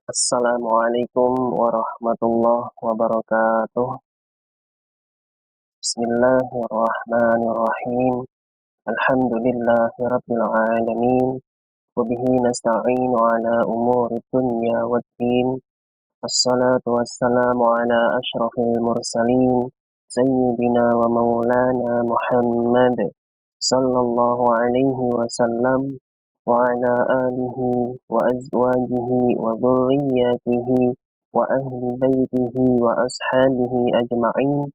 Assalamualaikum warahmatullahi wabarakatuh. Bismillahirrahmanirrahim. Alhamdulillahirabbil alamin. Wa bihi nasta'inu ala umuri dunya waddin. Wassalatu wassalamu ala asyrafil mursalin. Sayyidina wa maulana Muhammad sallallahu alaihi wasallam wa ala alihi wa azwajihi wa dhurriyyatihi wa ahli baitihi wa ashabihi ajma'in.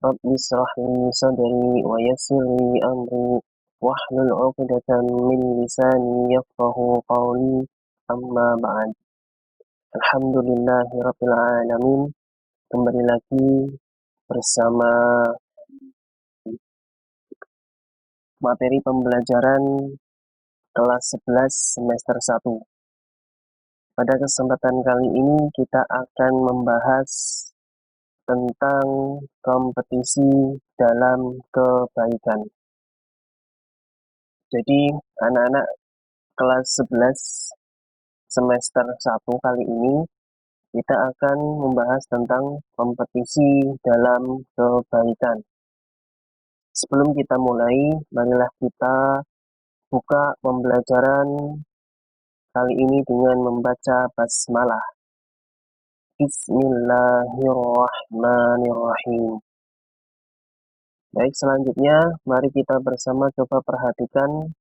Rabbi israh li sadri wa yassir li amri wahlul 'uqdatam min lisani yafqahu qawli. Amma ba'd. Alhamdulillahirabbil alamin. Kembali lagi bersama materi pembelajaran kelas 11 semester 1. Pada kesempatan kali ini kita akan membahas tentang kompetisi dalam kebaikan. Jadi anak-anak kelas 11 semester 1 kali ini kita akan membahas tentang kompetisi dalam kebaikan. Sebelum kita mulai, marilah kita buka pembelajaran kali ini dengan membaca basmalah. Bismillahirrahmanirrahim. Baik, selanjutnya mari kita bersama coba perhatikan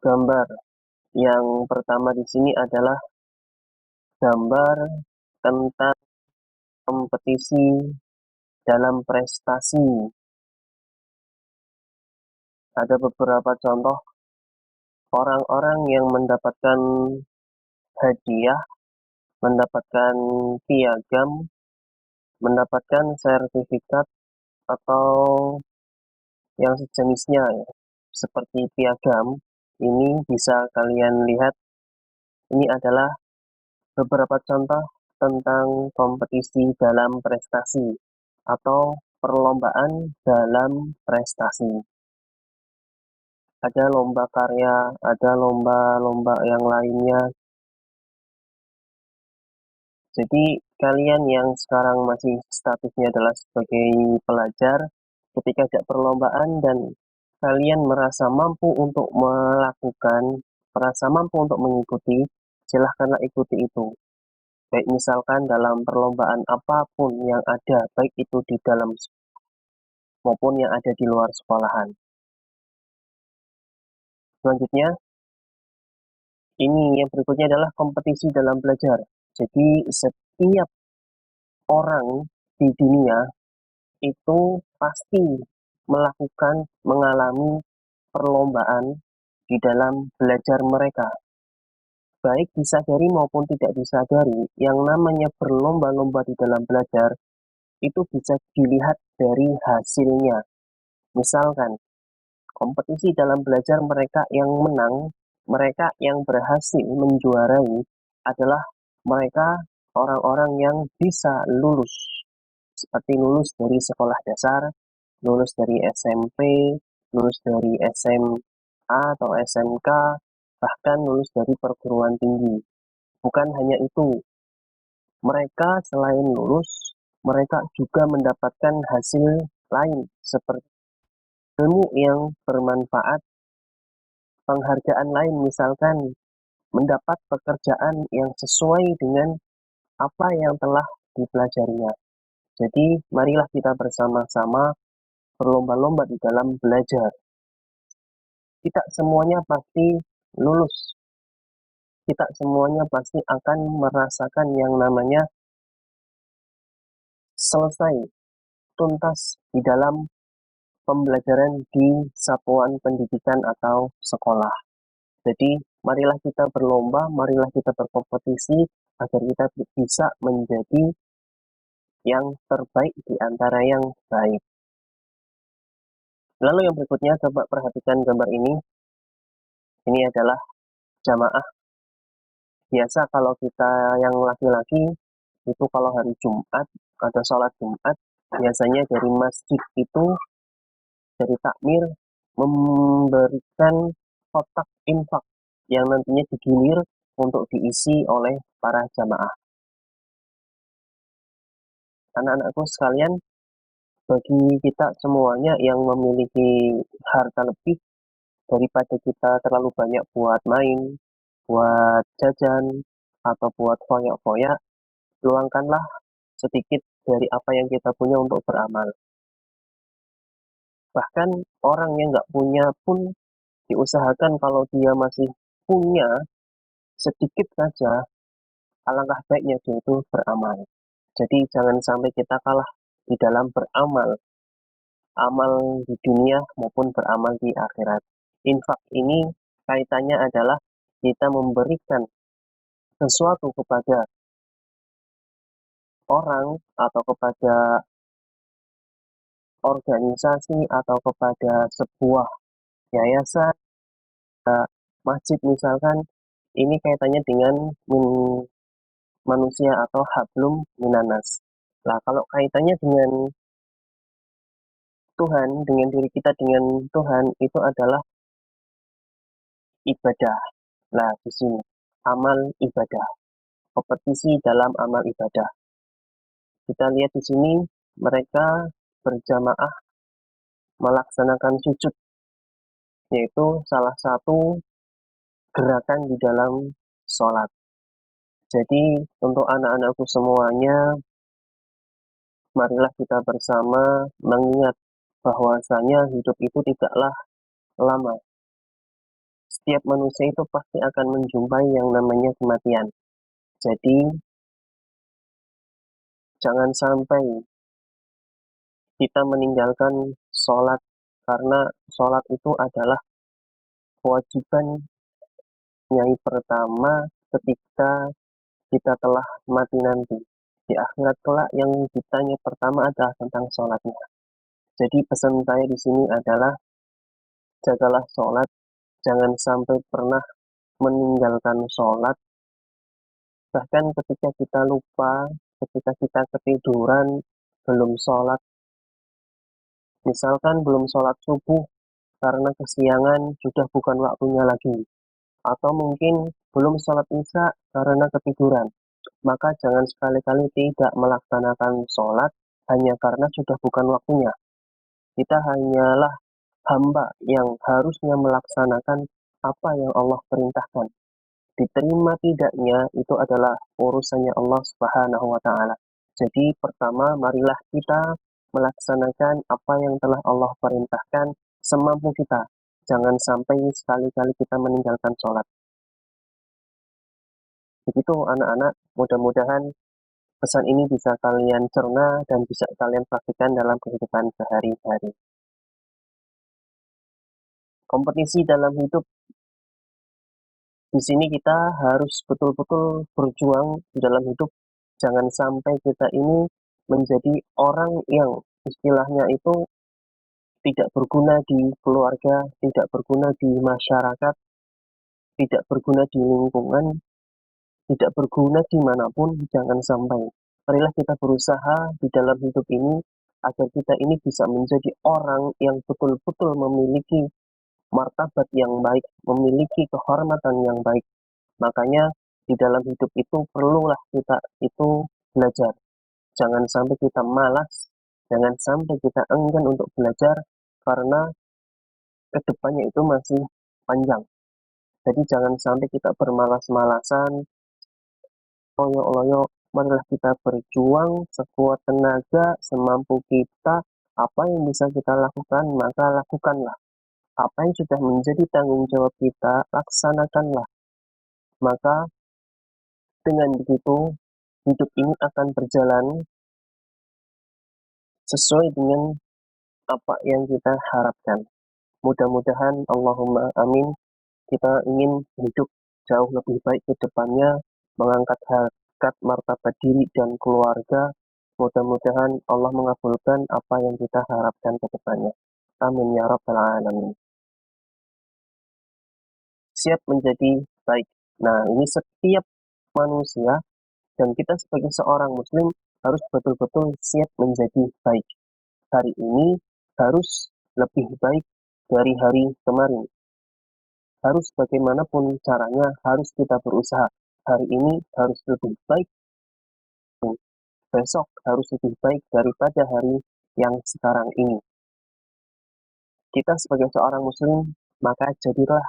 gambar. Yang pertama di sini adalah gambar tentang kompetisi dalam prestasi. Ada beberapa contoh orang-orang yang mendapatkan hadiah, mendapatkan piagam, mendapatkan sertifikat atau yang sejenisnya ya. Seperti piagam, ini bisa kalian lihat. Ini adalah beberapa contoh tentang kompetisi dalam prestasi atau perlombaan dalam prestasi. Ada lomba karya, ada lomba-lomba yang lainnya. Jadi kalian yang sekarang masih statusnya adalah sebagai pelajar, ketika ada perlombaan dan kalian merasa mampu untuk melakukan, merasa mampu untuk mengikuti, silahkanlah ikuti itu. Baik misalkan dalam perlombaan apapun yang ada, baik itu di dalam maupun yang ada di luar sekolahan. Selanjutnya, ini yang berikutnya adalah kompetisi dalam belajar. Jadi setiap orang di dunia itu pasti mengalami perlombaan di dalam belajar mereka. Baik disadari maupun tidak disadari, yang namanya berlomba-lomba di dalam belajar itu bisa dilihat dari hasilnya. Misalkan, kompetisi dalam belajar mereka yang menang, mereka yang berhasil menjuarai adalah mereka orang-orang yang bisa lulus. Seperti lulus dari sekolah dasar, lulus dari SMP, lulus dari SMA atau SMK, bahkan lulus dari perguruan tinggi. Bukan hanya itu, mereka selain lulus, mereka juga mendapatkan hasil lain seperti ilmu yang bermanfaat, penghargaan lain misalkan mendapat pekerjaan yang sesuai dengan apa yang telah dipelajarinya. Jadi marilah kita bersama-sama berlomba-lomba di dalam belajar. Tidak semuanya pasti lulus. Kita semuanya pasti akan merasakan yang namanya selesai, tuntas di dalam pembelajaran di satuan pendidikan atau sekolah. Jadi, marilah kita berlomba, marilah kita berkompetisi agar kita bisa menjadi yang terbaik di antara yang baik. Lalu yang berikutnya, coba perhatikan gambar ini. Ini adalah jamaah. Biasa kalau kita yang laki-laki, itu kalau hari Jumat, ada sholat Jumat, biasanya dari masjid itu, dari takmir, memberikan kotak infak. yang nantinya digilir untuk diisi oleh para jamaah. Anak-anakku sekalian, bagi kita semuanya yang memiliki harta lebih, daripada kita terlalu banyak buat main, buat jajan, atau buat foya-foya, luangkanlah sedikit dari apa yang kita punya untuk beramal. Bahkan orang yang nggak punya pun diusahakan kalau dia masih punya sedikit saja, alangkah baiknya dia itu beramal. Jadi jangan sampai kita kalah di dalam beramal, amal di dunia maupun beramal di akhirat. Infak ini kaitannya adalah kita memberikan sesuatu kepada orang atau kepada organisasi atau kepada sebuah yayasan, masjid misalkan, ini kaitannya dengan manusia atau hablum minanas. Nah, kalau kaitannya dengan Tuhan, dengan diri kita dengan Tuhan, itu adalah ibadah. Nah, di sini amal ibadah, kompetisi dalam amal ibadah. Kita lihat di sini mereka berjamaah melaksanakan sujud, yaitu salah satu gerakan di dalam sholat. Jadi untuk anak-anakku semuanya, marilah kita bersama mengingat bahwasanya hidup itu tidaklah lama. Setiap manusia itu pasti akan menjumpai yang namanya kematian. Jadi jangan sampai kita meninggalkan sholat, karena sholat itu adalah kewajiban yang pertama ketika kita telah mati nanti. Di akhirat kelak yang ditanya pertama adalah tentang sholatnya. Jadi pesan saya di sini adalah jagalah sholat, jangan sampai pernah meninggalkan sholat. Bahkan ketika kita lupa, ketika kita ketiduran, belum sholat, misalkan belum sholat subuh karena kesiangan sudah bukan waktunya lagi, atau mungkin belum sholat isya karena ketiduran, maka jangan sekali-kali tidak melaksanakan sholat hanya karena sudah bukan waktunya. Kita hanyalah hamba yang harusnya melaksanakan apa yang Allah perintahkan. Diterima tidaknya itu adalah urusannya Allah Subhanahu wa taala. Jadi pertama marilah kita melaksanakan apa yang telah Allah perintahkan semampu kita. Jangan sampai sekali-kali kita meninggalkan sholat. Begitu anak-anak, mudah-mudahan pesan ini bisa kalian cerna dan bisa kalian praktikkan dalam kehidupan sehari-hari. Kompetisi dalam hidup, di sini kita harus betul-betul berjuang di dalam hidup. Jangan sampai kita ini menjadi orang yang istilahnya itu tidak berguna di keluarga, tidak berguna di masyarakat, tidak berguna di lingkungan, tidak berguna dimanapun. Jangan sampai. Marilah kita berusaha di dalam hidup ini agar kita ini bisa menjadi orang yang betul-betul memiliki martabat yang baik, memiliki kehormatan yang baik. Makanya di dalam hidup itu perlulah kita itu belajar. Jangan sampai kita malas, jangan sampai kita enggan untuk belajar, karena kedepannya itu masih panjang. Jadi jangan sampai kita bermalas-malasan, loyo-loyo, marilah kita berjuang sekuat tenaga, semampu kita, apa yang bisa kita lakukan, maka lakukanlah. Apa yang sudah menjadi tanggung jawab kita, laksanakanlah. Maka dengan begitu, hidup ini akan berjalan sesuai dengan apa yang kita harapkan. Mudah-mudahan Allahumma amin, kita ingin hidup jauh lebih baik ke depannya, mengangkat harkat martabat diri dan keluarga. Mudah-mudahan Allah mengabulkan apa yang kita harapkan ke depannya. Amin ya rabbal alamin. Siap menjadi baik. Nah, ini setiap manusia dan kita sebagai seorang muslim harus betul-betul siap menjadi baik. Hari ini harus lebih baik dari hari kemarin. harus bagaimanapun caranya, harus kita berusaha. Hari ini harus lebih baik, besok harus lebih baik daripada hari yang sekarang ini. Kita sebagai seorang muslim, maka jadilah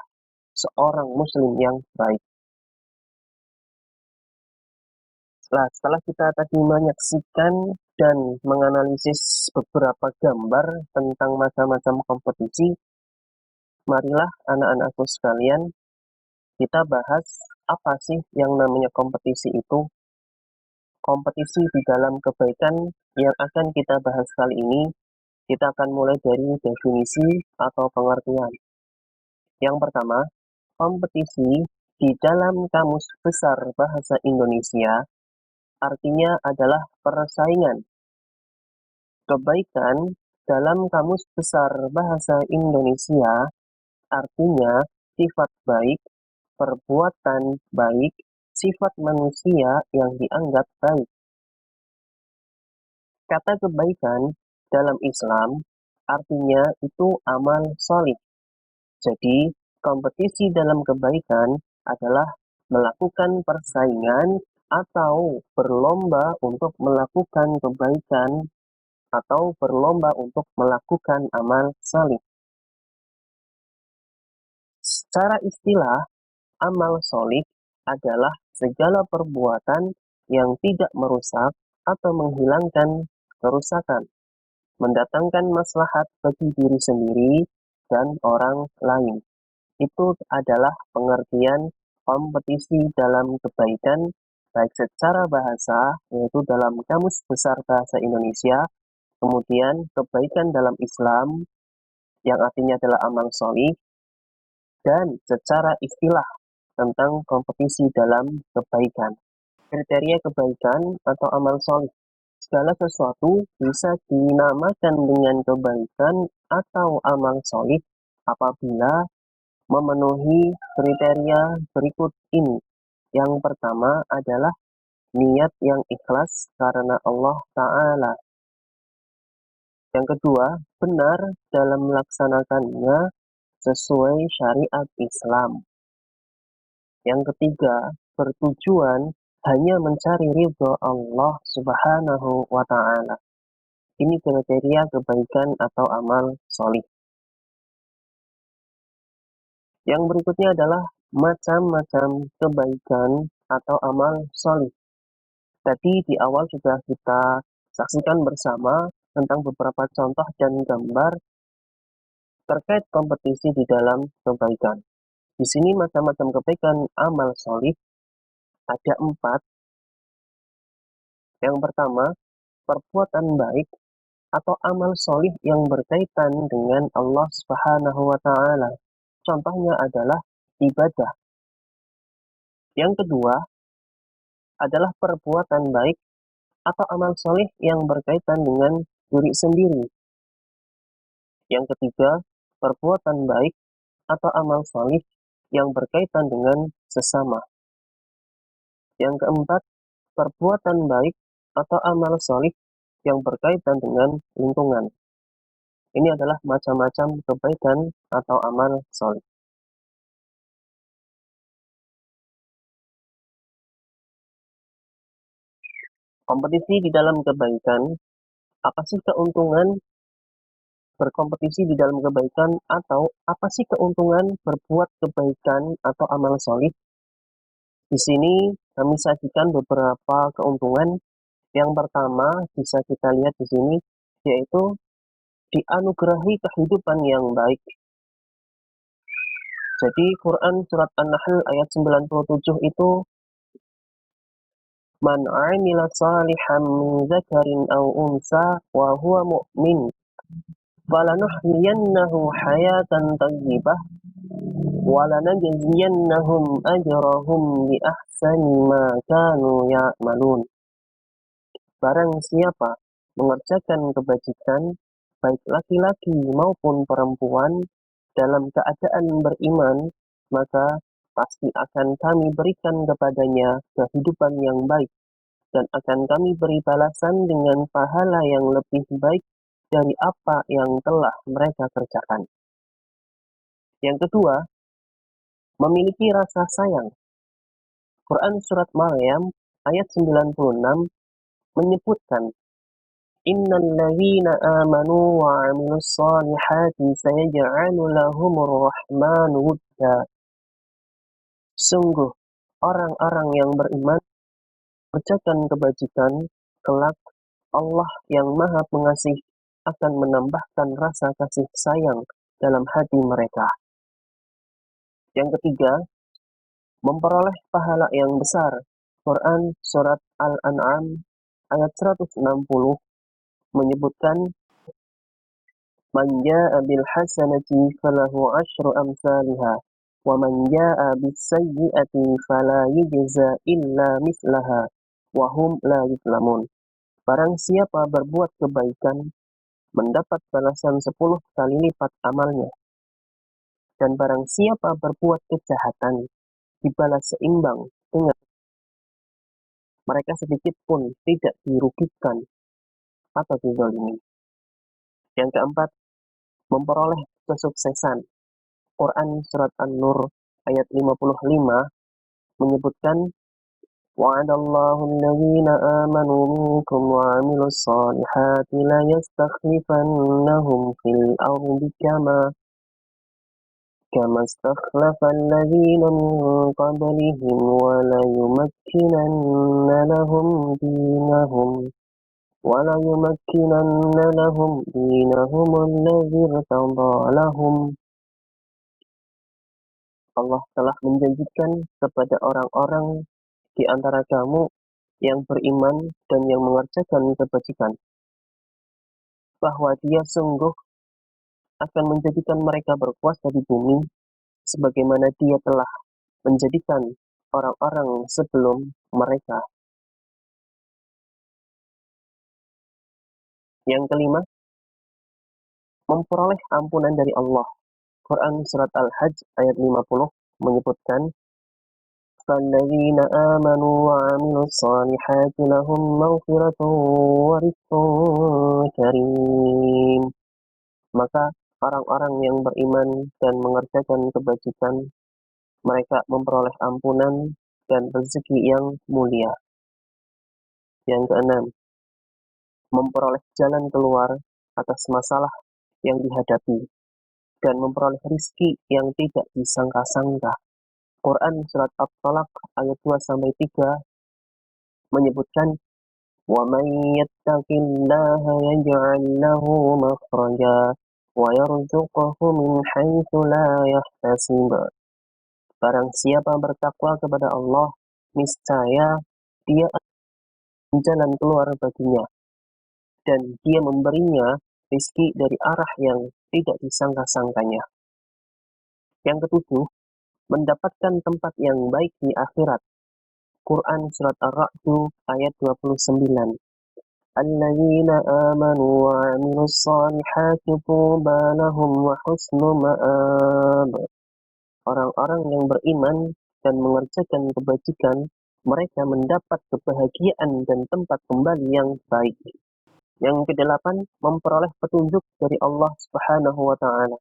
seorang muslim yang baik. Setelah kita tadi menyaksikan dan menganalisis beberapa gambar tentang macam-macam kompetisi, marilah anak-anakku sekalian, kita bahas apa sih yang namanya kompetisi itu. Kompetisi di dalam kebaikan yang akan kita bahas kali ini, kita akan mulai dari definisi atau pengertian. Yang pertama, kompetisi di dalam Kamus Besar Bahasa Indonesia artinya adalah persaingan. Kebaikan dalam Kamus Besar Bahasa Indonesia artinya sifat baik, perbuatan baik, sifat manusia yang dianggap baik. Kata kebaikan dalam Islam artinya itu amal solih. Jadi, kompetisi dalam kebaikan adalah melakukan persaingan atau berlomba untuk melakukan kebaikan atau berlomba untuk melakukan amal salih. Secara istilah, amal solih adalah segala perbuatan yang tidak merusak atau menghilangkan kerusakan, mendatangkan maslahat bagi diri sendiri dan orang lain. Itu adalah pengertian kompetisi dalam kebaikan, baik secara bahasa, yaitu dalam Kamus Besar Bahasa Indonesia, kemudian kebaikan dalam Islam, yang artinya adalah amal solih, dan secara istilah tentang kompetisi dalam kebaikan. Kriteria kebaikan atau amal solih. Segala sesuatu bisa dinamakan dengan kebaikan atau amal solih apabila memenuhi kriteria berikut ini. Yang pertama adalah niat yang ikhlas karena Allah Ta'ala. Yang kedua, benar dalam melaksanakannya sesuai syariat Islam. Yang ketiga, bertujuan hanya mencari ridho Allah Subhanahu wa Ta'ala. Ini kriteria kebaikan atau amal solih. Yang berikutnya adalah macam-macam kebaikan atau amal solih. Tadi di awal sudah kita saksikan bersama tentang beberapa contoh dan gambar terkait kompetisi di dalam kebaikan. Di sini macam-macam kebaikan amal solih ada 4. Yang pertama, perbuatan baik atau amal solih yang berkaitan dengan Allah Subhanahu wa Ta'ala. Contohnya adalah ibadah. Yang kedua adalah perbuatan baik atau amal solih yang berkaitan dengan diri sendiri. Yang ketiga, perbuatan baik atau amal solih yang berkaitan dengan sesama. Yang keempat, perbuatan baik atau amal solih yang berkaitan dengan lingkungan. Ini adalah macam-macam kebaikan atau amal solih. Kompetisi di dalam kebaikan, apa sih keuntungan berkompetisi di dalam kebaikan atau apa sih keuntungan berbuat kebaikan atau amal solih? Di sini kami sajikan beberapa keuntungan. Yang pertama bisa kita lihat di sini yaitu dianugerahi kehidupan yang baik. Jadi Quran surat An-Nahl ayat 97 itu Man 'amila shalihan min dzakarin aw unsa wa huwa mu'min falanuhyiyannahu hayatan thayyibah wa lanajziyannahum ajrahum bi ahsani ma kanu ya'malun. Barang siapa mengerjakan kebajikan baik laki-laki maupun perempuan dalam keadaan beriman, maka pasti akan kami berikan kepadanya kehidupan yang baik dan akan kami beri balasan dengan pahala yang lebih baik dari apa yang telah mereka kerjakan. Yang kedua, memiliki rasa sayang. Quran Surat Maryam ayat 96 menyebutkan, Innal ladzina amanu wa 'amilus solihati sayaj'alu lahumur rahmanu wudda. Sungguh, orang-orang yang beriman mengerjakan kebajikan, kelak Allah yang Maha Pengasih akan menambahkan rasa kasih sayang dalam hati mereka. Yang ketiga, memperoleh pahala yang besar. Quran Surat Al-An'am ayat 160 menyebutkan, Man jaa'a bil hasanati falahu asyru amsalha wa man jaa'a bis sayyi'ati fala yujza illa mislaha wa hum la yuzlamun. Barang siapa berbuat kebaikan mendapat balasan 10 kali lipat amalnya, dan barang siapa berbuat kejahatan dibalas seimbang dengan mereka, sedikit pun tidak dirugikan atau dizalimi. Yang keempat, memperoleh kesuksesan. Quran Surat An-Nur ayat 55 menyebutkan, Wa'adallahu alladhina amanu minkum wa 'amilus solihati la yastakhlifannahum fil ardi kama istakhlafa alladhina min qablihim wa la yumakkinanna lahum dinahum الذي ارتضى لهم. Allah telah menjanjikan kepada orang-orang di antara kamu yang beriman dan yang mengerjakan kebajikan, bahwa Dia sungguh akan menjadikan mereka berkuasa di bumi, sebagaimana Dia telah menjadikan orang-orang sebelum mereka. Yang kelima, memperoleh ampunan dari Allah. Quran Surat Al-Hajj ayat 50 menyebutkan, فَالَّذِينَ آمَنُوا وَعَمِلُوا الصَّالِحَاتِ لَهُم مَغْفِرَةٌ وَرِزْقٌ كَرِيمٌ. Maka orang-orang yang beriman dan mengerjakan kebajikan, mereka memperoleh ampunan dan rezeki yang mulia. Yang keenam, memperoleh jalan keluar atas masalah yang dihadapi dan memperoleh rizki yang tidak disangka-sangka. Quran Surat At-Talaq ayat 2-3 menyebutkan, وَمَنْ يَتَّقِ اللَّهَ يَجْعَلْ لَهُ مَخْرَجًا وَيَرْزُقْهُ مِنْ حَيْثُ لَا يَحْتَسِبُ. Barang siapa bertakwa kepada Allah, niscaya Dia akan jalan keluar baginya, dan Dia memberinya rizki dari arah yang tidak disangka-sangkanya. Yang ketujuh, mendapatkan tempat yang baik di akhirat. Quran Surat Ar-Ra'd ayat 29. Alladzina amanu wa 'amilus solihati tuba lahum wa husnu ma'ab. Orang-orang yang beriman dan mengerjakan kebajikan, mereka mendapat kebahagiaan dan tempat kembali yang baik. Yang kedelapan, memperoleh petunjuk dari Allah Subhanahu wa taala.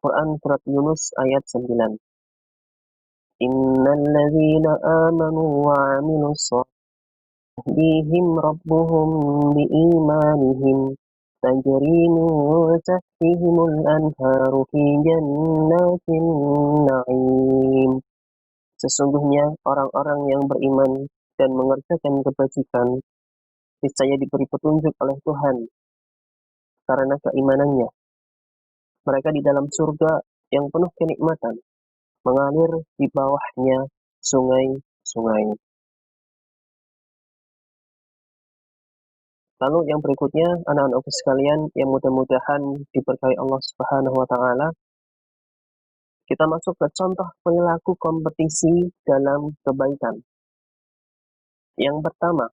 Quran Surat Yunus ayat 9. Innal ladzina amanu wa 'amilus solihati yahdihim rabbuhum biimanihim tajri min tahtihimul anharu fi jannatin na'im. Sesungguhnya orang-orang yang beriman dan mengerjakan kebajikan niscaya diberi petunjuk oleh Tuhan karena keimanannya. Mereka di dalam surga yang penuh kenikmatan, mengalir di bawahnya sungai-sungai. Lalu yang berikutnya, anak-anakku sekalian yang mudah-mudahan diberkahi Allah Subhanahu wa taala, kita masuk ke contoh perilaku kompetisi dalam kebaikan. Yang pertama,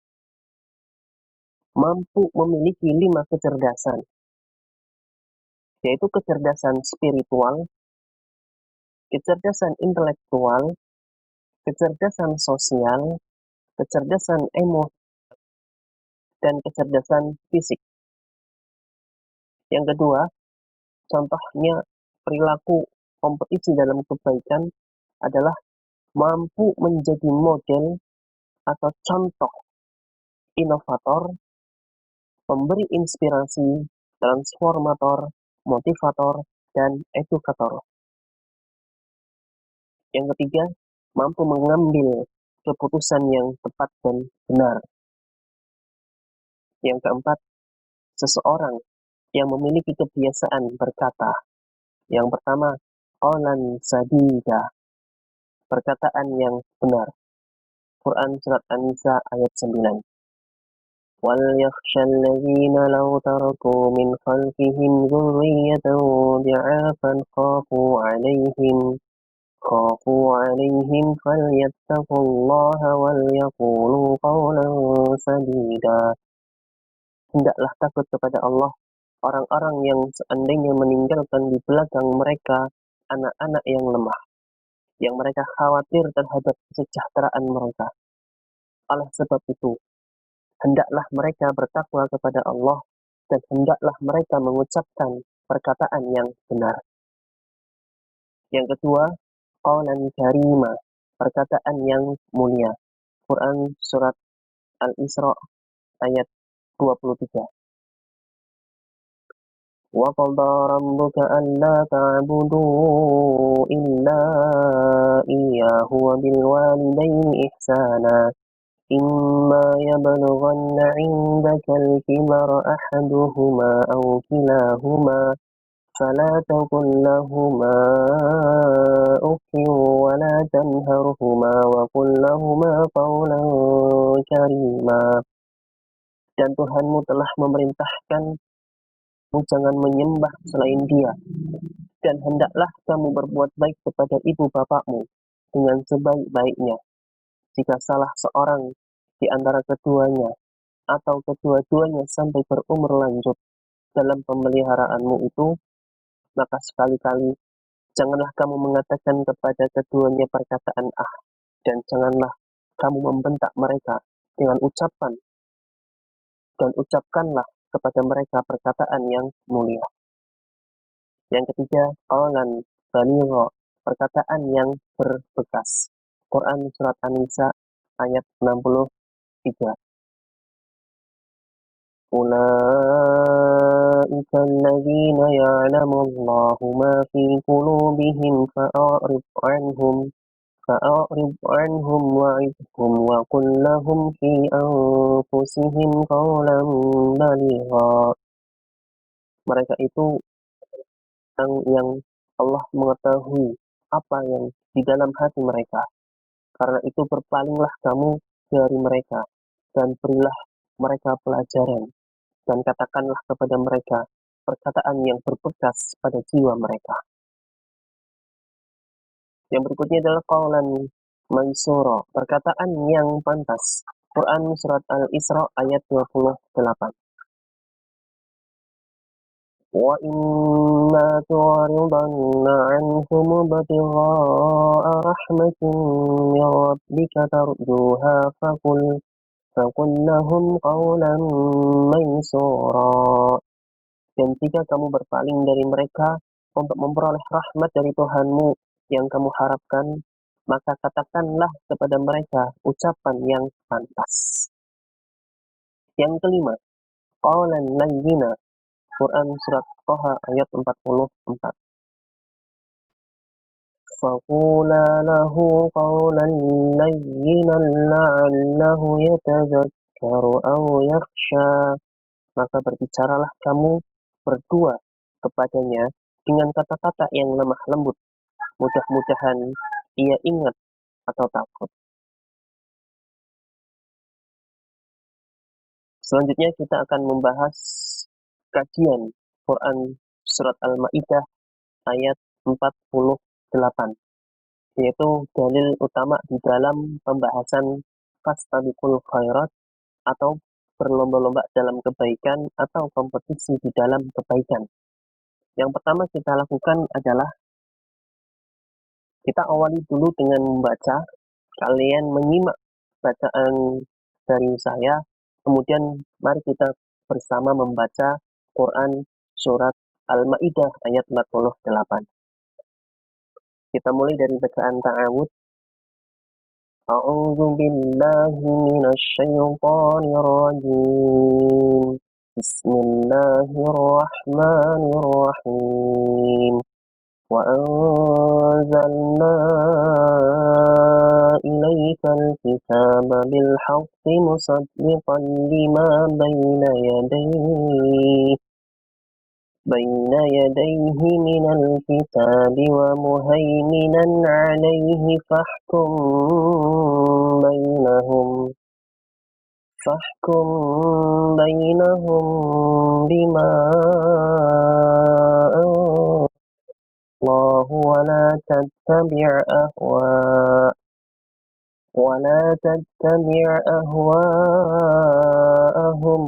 mampu memiliki 5 kecerdasan, yaitu kecerdasan spiritual, kecerdasan intelektual, kecerdasan sosial, kecerdasan emosi, dan kecerdasan fisik. Yang kedua, contohnya perilaku kompetisi dalam kebaikan adalah mampu menjadi model atau contoh inovator, pemberi inspirasi, transformator, motivator, dan edukator. Yang ketiga, mampu mengambil keputusan yang tepat dan benar. Yang keempat, seseorang yang memiliki kebiasaan berkata. Yang pertama, qawlan sadida, perkataan yang benar. Quran Surat An-Nisa ayat 9. وَلْيَخْشَى الَّذِينَ لَوْ تَرَكُوا مِنْ خَلْفِهِمْ ذُرِّيَّةً ضِعَافًا خافوا عليهم فليتقوا الله وليقولوا قولا سديدا. Hendaklah takut kepada Allah orang-orang yang seandainya meninggalkan di belakang mereka anak-anak yang lemah, yang mereka khawatir terhadap kesejahteraan mereka. Oleh sebab itu, hendaklah mereka bertakwa kepada Allah dan hendaklah mereka mengucapkan perkataan yang benar. Yang kedua, qawlan karima, perkataan yang mulia. Quran Surat Al-Isra ayat 23. وَقَضَى رَبُّكَ أَلَّا تَعْبُدُوا إِلَّا إِيَّاهُ وَبِالْوَالِدَيْنِ إِحْسَانًا إِمَّا يَبْلُغَنَّ عِندَكَ الْكِبَرَ أَحَدُهُمَا أَوْ كِلَاهُمَا فَلَا تَقُل لَّهُمَا أُفٍّ وَلَا تَنْهَرْهُمَا وَقُل لَّهُمَا قَوْلًا كَرِيمًا. Dan Tuhanmu telah memerintahkan jangan menyembah selain Dia, dan hendaklah kamu berbuat baik kepada ibu bapakmu dengan sebaik-baiknya. Jika salah seorang di antara keduanya atau kedua-duanya sampai berumur lanjut dalam pemeliharaanmu itu, maka sekali-kali janganlah kamu mengatakan kepada keduanya perkataan dan janganlah kamu membentak mereka dengan ucapan, dan ucapkanlah kepada mereka perkataan yang mulia. Yang ketiga, qawlan baligha, perkataan yang berbekas. Quran Surat An-Nisa ayat 63. أولئك الذين يعلم الله ما في قلوبهم فأعرض عنهم وعظهم وقل لهم في أنفسهم قولا بليغا. Mereka itu yang Allah mengetahui apa yang di dalam hati mereka. Karena itu berpalinglah kamu dari mereka dan berilah mereka pelajaran dan katakanlah kepada mereka perkataan yang berbekas pada jiwa mereka. Yang berikutnya adalah qawlan mansura, perkataan yang pantas. Quran Surat Al-Isra ayat 28. وَإِمَّا تُعْرِضَنَّ عَنْهُمُ ابْتِغَاءَ رَحْمَةٍ مِّن رَّبِّكَ تَرْجُوهَا فَقُل لَّهُمْ قَوْلًا مَيْسُورًا. Dan jika kamu berpaling dari mereka untuk memperoleh rahmat dari Tuhanmu yang kamu harapkan, maka katakanlah kepada mereka ucapan yang pantas. Yang kelima, qawlan layyina. Quran Surat Toha ayat 44. فَقُولَا لَهُ قَوْلًا لَيِّنًا لَعَلَّهُ يَتَذَكَّرُ أَوْ يَخْشَىٰ. Maka berbicaralah kamu berdua kepadanya dengan kata-kata yang lemah lembut. Mudah-mudahan ia ingat atau takut. Selanjutnya kita akan membahas kajian Quran Surat Al-Ma'idah ayat 48, yaitu dalil utama di dalam pembahasan fastabiqul khairat atau berlomba-lomba dalam kebaikan atau kompetisi di dalam kebaikan. Yang pertama kita lakukan adalah kita awali dulu dengan membaca. Kalian menyimak bacaan dari saya, kemudian mari kita bersama membaca Quran Surat Al-Ma'idah ayat 48. Kita mulai dari bacaan ta'awud. A'udzu billahi minasy syaithanir rajim. Bismillahirrahmanirrahim. Wa anzalna ilaikal kitaba bil haqqi musaddiqan lima بين يديه من الكتاب ومهيمنا عليه فاحكم بينهم بما أنزل الله ولا تتبع أهواءهم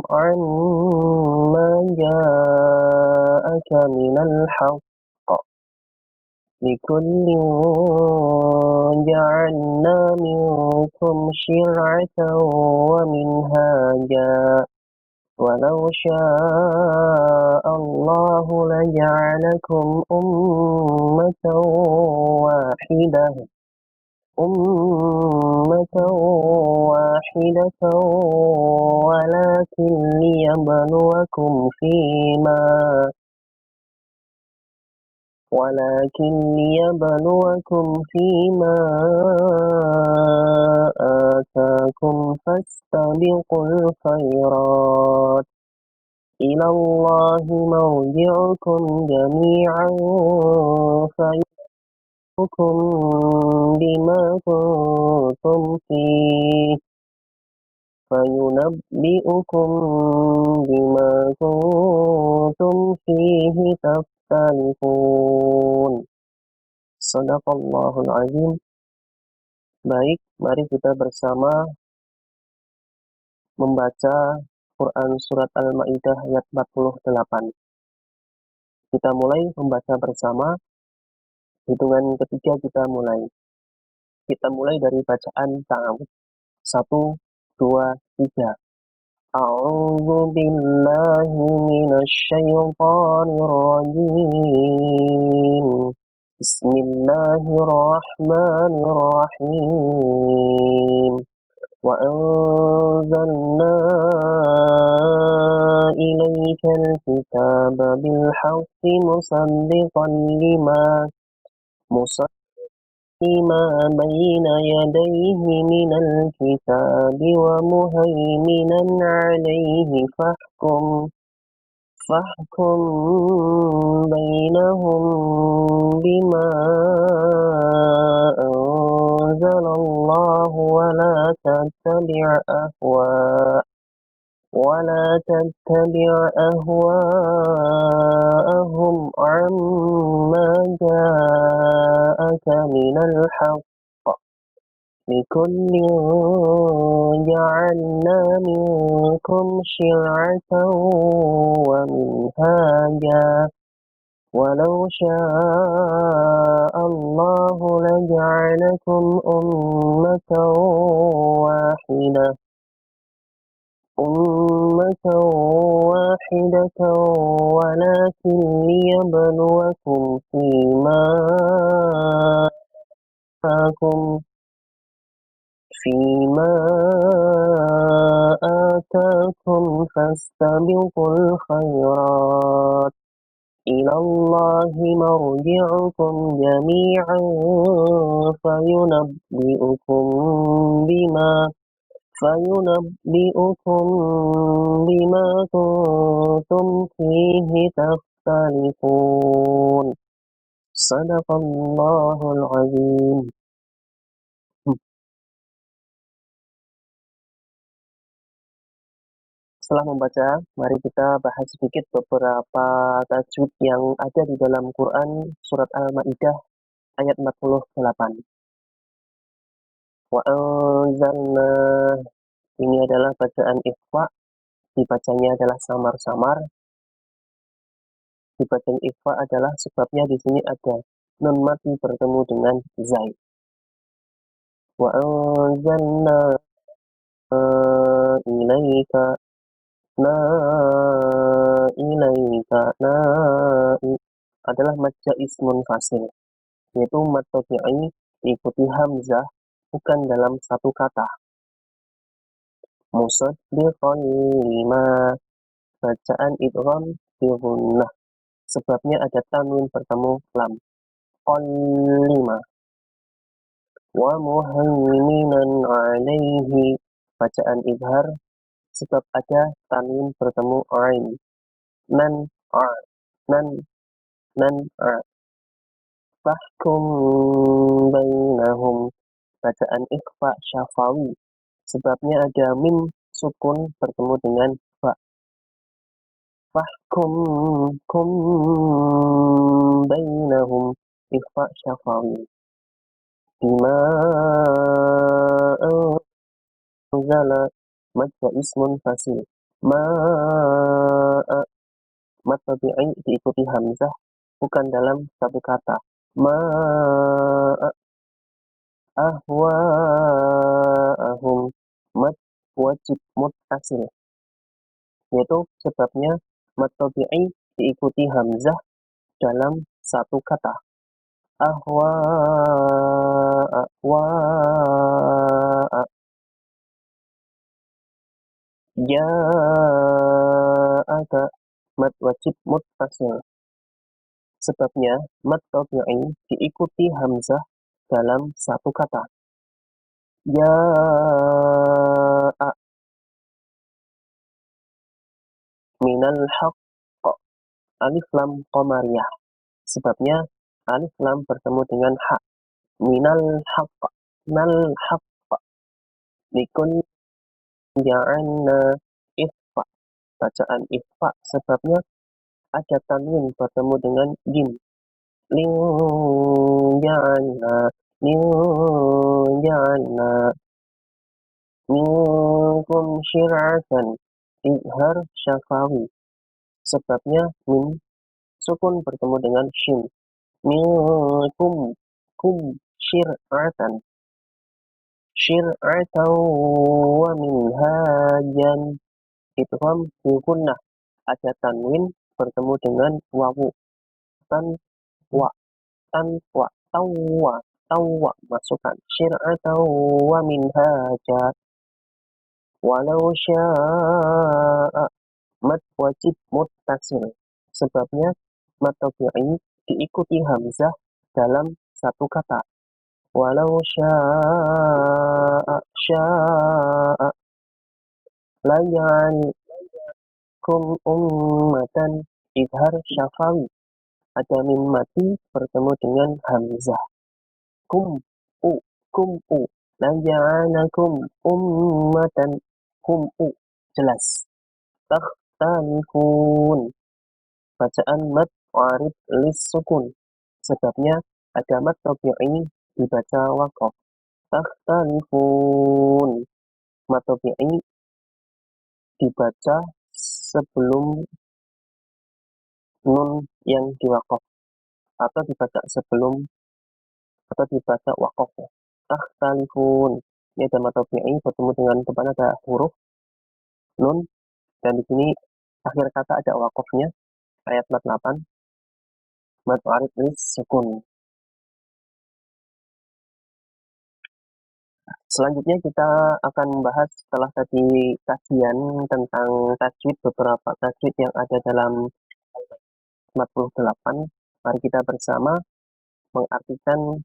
عما جاءك من الحق لكل جعلنا منكم شرعة ومنهاجا ولو شاء الله لجعلكم أمة واحدة ولكن ليبلوكم فيما آتاكم فاستبقوا الخيرات إلى الله مرجعكم جميعا فينبئكم بما كنتم فيه تختلفون. Shadaqallahul Azim. Baik, mari kita bersama membaca Quran Surat Al-Ma'idah ayat 48. Kita mulai membaca bersama. Hitungan ketiga kita mulai. Kita mulai dari bacaan ta'awudz. 1, 2, 3. A'udzu billahi minasy syaithanir rajim. Bismillahirrahmanirrahim. Wa anzalna ilaikal kitaba bil haqqi musaddiqan lima بين يديه من الكتاب ومهيمنا عليه فاحكم بينهم بما أنزل الله ولا تتبع أهواءهم عما جاءك من الحق لكل جعلنا منكم شرعة ومنهاجا ولو شاء الله لجعلكم أمة واحدة ولكن ليبلوكم فيما آتاكم فاستبقوا الخيرات إلى الله مرجعكم جميعا فينبئكم بما كنتم فيه تختلفون. Shadaqallahul Azim. Setelah membaca, mari kita bahas sedikit beberapa tajwid yang ada di dalam Quran Surat Al-Ma'idah ayat 48. Wa anzalna, ini adalah bacaan ikhfa, dibacanya adalah samar-samar. Dibacanya ikhfa adalah sebabnya di sini ada nun mati bertemu dengan zai. Wa anzalna ilaika adalah majja ismun fasil. yaitu mad tabi'i diikuti hamzah bukan dalam satu kata. Musaddiqan lima, bacaan idgham fi gunnah, sebabnya ada tanwin bertemu lam. Qal lima. Wa muhaiminan alaihi, bacaan izhar sebab ada tanwin bertemu ain. Nan a, nan nan a. Fahkum bainahum, bacaan ikhfa syafawi sebabnya ada mim sukun bertemu dengan fa. Fahkum kum bainahum, ikhfa syafawi. Bima anzala, madda ismun fasil. Ma, mad tabi'i diikuti hamzah bukan dalam satu kata. Ma ahwa'ahum, mad wajib muttasil, yaitu sebabnya mad tabi'i diikuti hamzah dalam satu kata. Ahwa'a wa'a. Ja'aka, mad wajib muttasil, sebabnya mad tabi'i diikuti hamzah dalam satu kata. Ja'a minal haqq, alif lam qamariyah, sebabnya alif lam bertemu dengan ha. Minal haqq, nal haqq. Likun ja'alna ikhfa, bacaan ikhfa sebabnya ada tanwin bertemu dengan jim. Lin ja'alna, min ja'alna, minkum syir'atan, izhar syafawi, sebabnya min sukun bertemu dengan shin. Minkum kum syir'atan, syir'atan wa minhajan, idgham fi gunnah, ada tanwin bertemu dengan wawu. Tan wa, tan wa, tawwa, tawwa, masukkan. Syir'atan wa minhaja. Walau sya'a, mad wajib muttasil, sebabnya mad tabi'i diikuti hamzah dalam satu kata. Walau sya'a, sya'a. La ya'alkum ummatan, izhar syafawi, ada mim mati bertemu dengan hamzah. Kum u, kum u. La ya'alakum ummatan, kum u, jelas. Takhtalifun, bacaan mad arid lis sukun, sebabnya ada mad tabi'i dibaca waqaf. Takhtalifun, mad tabi'i dibaca sebelum nun yang diwaqaf, atau dibaca sebelum, atau dibaca waqaf. Takhtalifun, ini ada mad tabi'i bertemu dengan depan ada huruf nun, dan di sini akhir kata ada waqafnya. Ayat 48, mad arid lis sukun. Selanjutnya kita akan membahas setelah tadi kajian tentang tajwid, beberapa tajwid yang ada dalam 48. Mari kita bersama mengartikan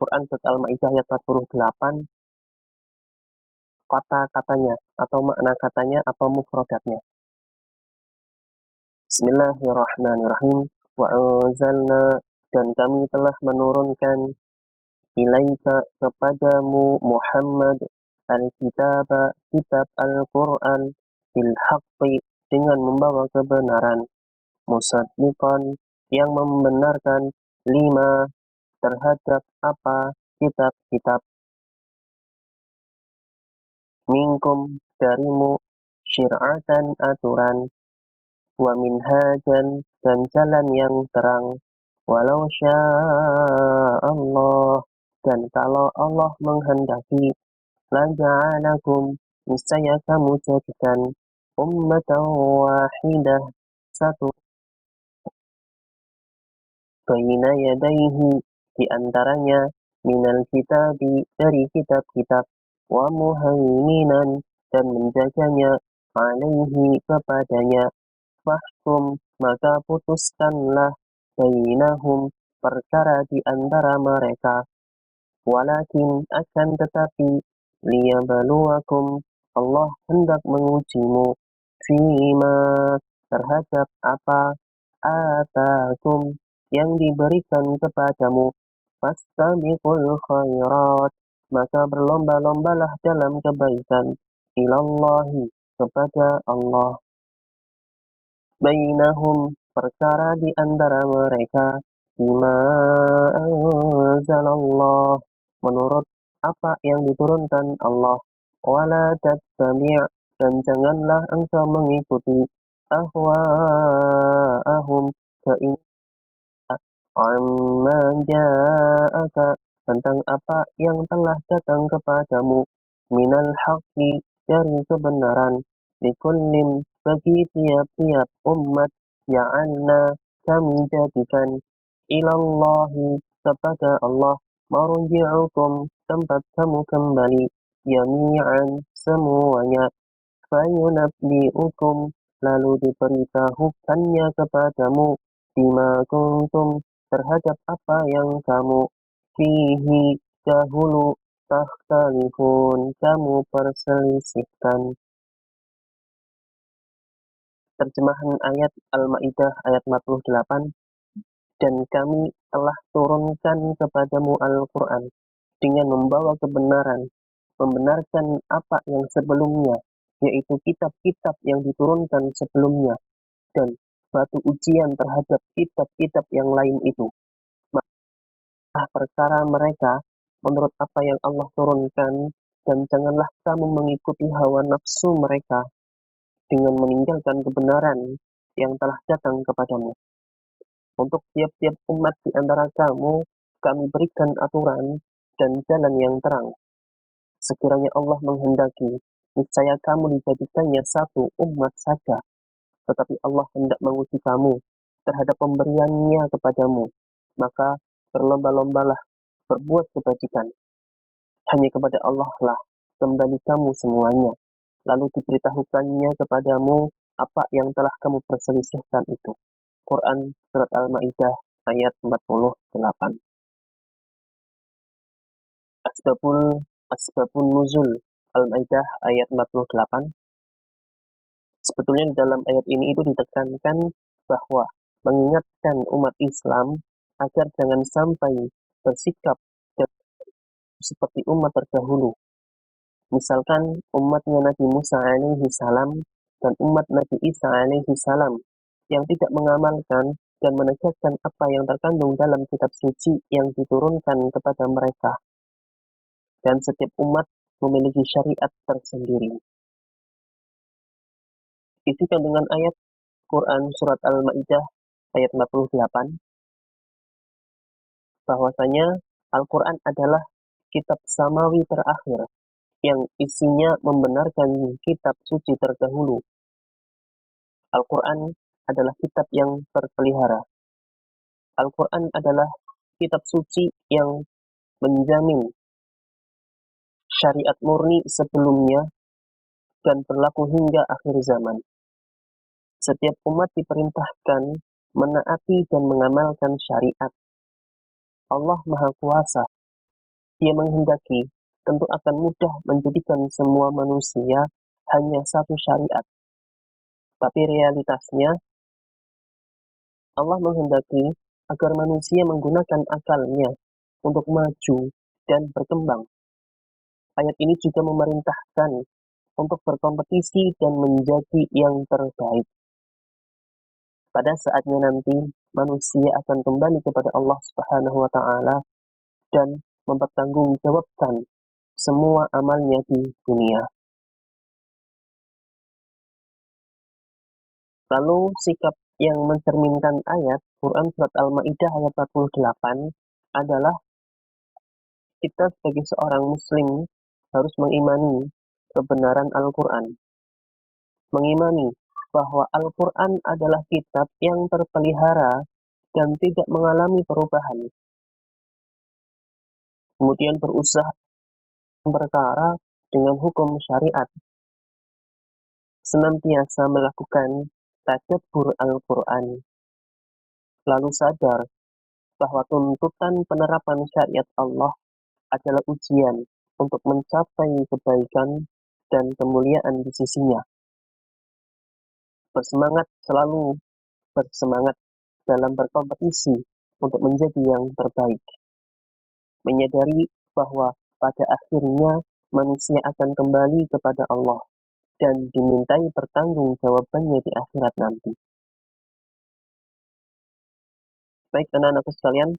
Quran surat Al-Maidah ayat 48, kata-katanya atau makna katanya atau mufradatnya. Bismillahirrahmanirrahim. Wa anzalna, dan kami telah menurunkan ilaika kepadamu Muhammad al-kitab, kitab Al-Quran, bil haqqi, dengan membawa kebenaran, musaddiqan, yang membenarkan, lima, terhadap apa, kitab-kitab, minkum, darimu, syir'atan, aturan, wa minhajan, dan jalan yang terang, walau sya'allah, dan kalau Allah menghendaki, laja'alakum, niscaya kamu jadikan, ummatan wahidah, satu, baina yadaihi, di antaranya minal kitabi dari kitab-kitab wa muhaiminan dan menjaganya alaihi kepadanya fahkum maka putuskanlah bainahum perkara di antara mereka walakin akan tetapi liyabluwakum Allah hendak mengujimu fima terhadap apa atakum yang diberikan kepadamu fastabiqul khairat maka berlomba-lombalah dalam kebaikan ilallahi kepada Allah bainahum perkara di antara mereka bima anzalallah menurut apa yang diturunkan Allah wala tattabi' dan janganlah engkau mengikuti ahwa'ahum keinginan amma ja'aka tentang apa yang telah datang kepadamu minal haqqi dari kebenaran likullin bagi tiap-tiap umat ja'alna kami jadikan ilallahi kepada Allah marji'ukum tempat kamu kembali jami'an semuanya fayunabbi'ukum lalu diberitahukannya kepadamu bima kuntum terhadap apa yang kamu fihi dahulu takhtalifun kamu perselisihkan. Terjemahan ayat Al-Maidah ayat 48 dan kami telah turunkan kepadamu Al-Quran dengan membawa kebenaran membenarkan apa yang sebelumnya yaitu kitab-kitab yang diturunkan sebelumnya dan batu ujian terhadap kitab-kitab yang lain itu. Maka perkara mereka menurut apa yang Allah turunkan dan janganlah kamu mengikuti hawa nafsu mereka dengan meninggalkan kebenaran yang telah datang kepadamu. Untuk tiap-tiap umat di antara kamu, kami berikan aturan dan jalan yang terang. Sekiranya Allah menghendaki, niscaya kamu dijadikannya satu umat saja. Tetapi Allah hendak menguji kamu terhadap pemberiannya kepadamu. Maka berlomba-lombalah berbuat kebajikan. Hanya kepada Allah lah kembali kamu semuanya. Lalu diberitahukannya kepadamu apa yang telah kamu perselisihkan itu. Quran Surat Al-Ma'idah ayat 48. Asbabun Nuzul Al-Ma'idah ayat 48. Sebetulnya di dalam ayat ini itu ditekankan bahwa mengingatkan umat Islam agar jangan sampai bersikap seperti umat terdahulu. Misalkan umatnya Nabi Musa alaihi salam dan umat Nabi Isa alaihi salam yang tidak mengamalkan dan menegakkan apa yang terkandung dalam kitab suci yang diturunkan kepada mereka. Dan setiap umat memiliki syariat tersendiri. Isi kandungan ayat Quran Surat Al-Ma'idah ayat 48 bahwasanya Al-Quran adalah kitab samawi terakhir yang isinya membenarkan kitab suci terdahulu. Al-Quran adalah kitab yang terpelihara. Al-Quran adalah kitab suci yang menjamin syariat murni sebelumnya dan berlaku hingga akhir zaman. Setiap umat diperintahkan menaati dan mengamalkan syariat. Allah Maha Kuasa. Dia menghendaki tentu akan mudah menjadikan semua manusia hanya satu syariat. Tapi realitasnya, Allah menghendaki agar manusia menggunakan akalnya untuk maju dan berkembang. Ayat ini juga memerintahkan untuk berkompetisi dan menjadi yang terbaik. Pada saatnya nanti, manusia akan kembali kepada Allah Subhanahu wa Ta'ala dan mempertanggungjawabkan semua amalnya di dunia. Lalu sikap yang mencerminkan ayat Quran Surat Al-Ma'idah ayat 48 adalah kita sebagai seorang muslim harus mengimani kebenaran Al-Quran. Mengimani bahwa Al-Quran adalah kitab yang terpelihara dan tidak mengalami perubahan. kemudian berusaha perkara dengan hukum syariat, senantiasa melakukan tadabbur Al-Quran, lalu sadar bahwa tuntutan penerapan syariat Allah adalah ujian untuk mencapai kebaikan dan kemuliaan di sisinya. Selalu bersemangat dalam berkompetisi untuk menjadi yang terbaik. Menyadari bahwa pada akhirnya manusia akan kembali kepada Allah dan dimintai pertanggungjawabannya di akhirat nanti. Baik anak-anakku sekalian,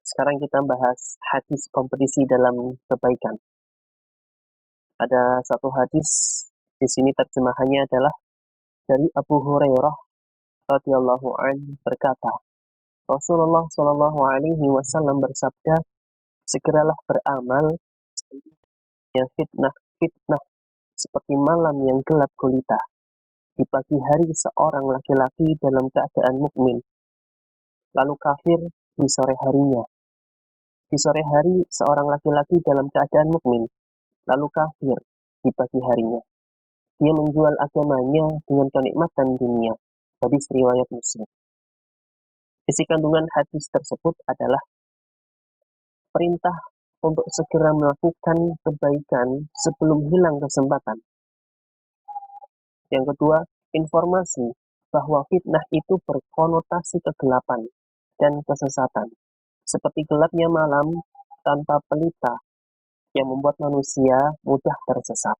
sekarang kita bahas hadis kompetisi dalam kebaikan. Ada satu hadis, di sini terjemahannya adalah dari Abu Hurairah radhiyallahu anhu berkata, Rasulullah Shallallahu Alaihi Wasallam bersabda, segeralah beramal, ya fitnah seperti malam yang gelap gulita. Di pagi hari seorang laki-laki dalam keadaan mukmin, lalu kafir di sore harinya. Di sore hari seorang laki-laki dalam keadaan mukmin, lalu kafir di pagi harinya. Dia menjual agamanya dengan kenikmatan dunia. Hadis riwayat Muslim. Isi kandungan hadis tersebut adalah perintah untuk segera melakukan kebaikan sebelum hilang kesempatan. Yang kedua, informasi bahwa fitnah itu berkonotasi kegelapan dan kesesatan, seperti gelapnya malam tanpa pelita yang membuat manusia mudah tersesat.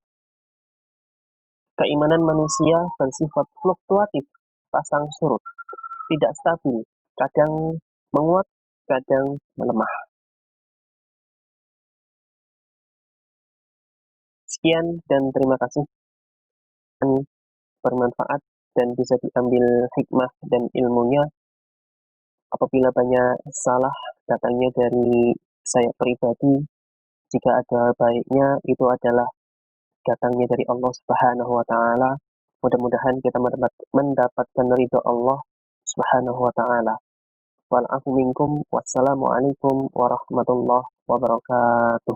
Keimanan manusia bersifat fluktuatif, pasang surut, tidak stabil, kadang menguat, kadang melemah. Sekian dan terima kasih. Bermanfaat dan bisa diambil hikmah dan ilmunya. Apabila banyak salah datangnya dari saya pribadi, jika ada baiknya itu adalah datangnya dari Allah Subhanahu wa taala. Mudah-mudahan kita mendapatkan ridho Allah Subhanahu wa taala. Wal afu minkum. Wassalamualaikum warahmatullahi wabarakatuh.